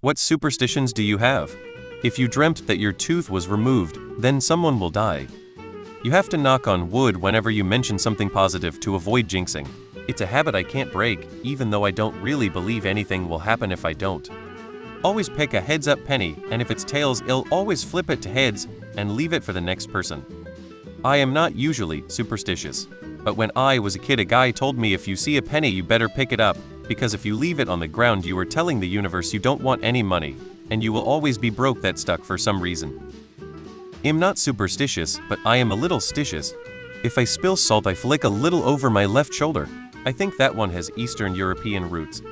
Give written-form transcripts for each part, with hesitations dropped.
What superstitions do you have? If you dreamt that your tooth was removed, then someone will die. You have to knock on wood whenever you mention something positive to avoid jinxing. It's a habit I can't break, even though I don't really believe anything will happen if I don't. Always pick a heads-up penny, and if it's tails, I'll always flip it to heads and leave it for the next person. I am not usually superstitious, but when I was a kid, a guy told me if you see a penny you better pick it up, because if you leave it on the ground you are telling the universe you don't want any money, and you will always be broke. That stuck for some reason. I'm not superstitious, but I am a little stitious. If I spill salt I flick a little over my left shoulder. I think that one has Eastern European roots.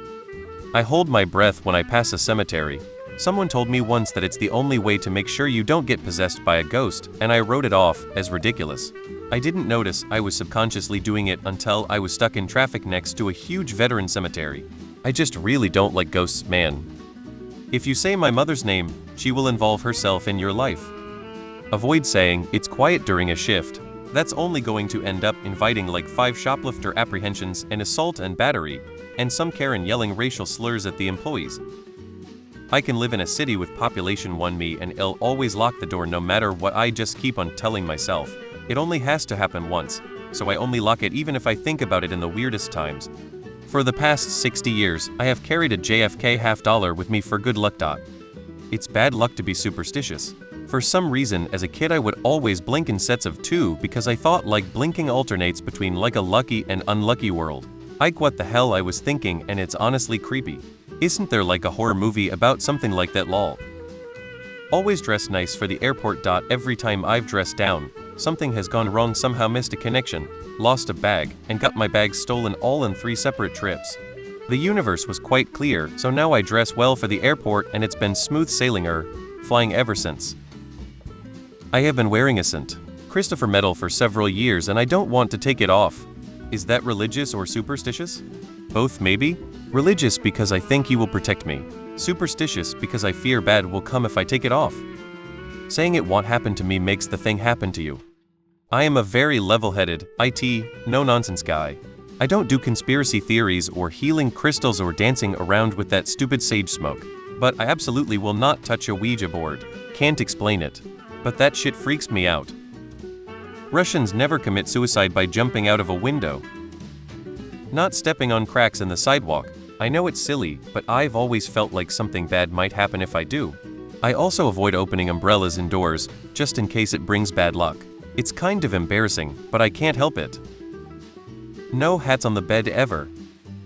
I hold my breath when I pass a cemetery. Someone told me once that it's the only way to make sure you don't get possessed by a ghost, and I wrote it off as ridiculous. I didn't notice I was subconsciously doing it until I was stuck in traffic next to a huge veteran cemetery. I just really don't like ghosts, man. If you say my mother's name, she will involve herself in your life. Avoid saying it's quiet during a shift. That's only going to end up inviting like 5 shoplifter apprehensions and assault and battery, and some Karen yelling racial slurs at the employees. I can live in a city with population 1 me and I'll always lock the door no matter what. I just keep on telling myself. It only has to happen once, so I only lock it even if I think about it in the weirdest times. For the past 60 years, I have carried a JFK $50 with me for good luck. It's bad luck to be superstitious. For some reason, as a kid I would always blink in sets of 2 because I thought like blinking alternates between like a lucky and unlucky world. What the hell I was thinking, and it's honestly creepy. Isn't there like a horror movie about something like that, lol? Always dress nice for the airport. Every time I've dressed down, something has gone wrong. Somehow missed a connection, lost a bag, and got my bag stolen all in 3 separate trips. The universe was quite clear, so now I dress well for the airport and it's been smooth sailing flying ever since. I have been wearing a St. Christopher medal for several years and I don't want to take it off. Is that religious or superstitious? Both maybe? Religious because I think you will protect me. Superstitious because I fear bad will come if I take it off. Saying it won't happen to me makes the thing happen to you. I am a very level-headed, no-nonsense guy. I don't do conspiracy theories or healing crystals or dancing around with that stupid sage smoke. But I absolutely will not touch a Ouija board. Can't explain it. But that shit freaks me out. Russians never commit suicide by jumping out of a window. Not stepping on cracks in the sidewalk. I know it's silly, but I've always felt like something bad might happen if I do. I also avoid opening umbrellas indoors, just in case it brings bad luck. It's kind of embarrassing, but I can't help it. No hats on the bed ever.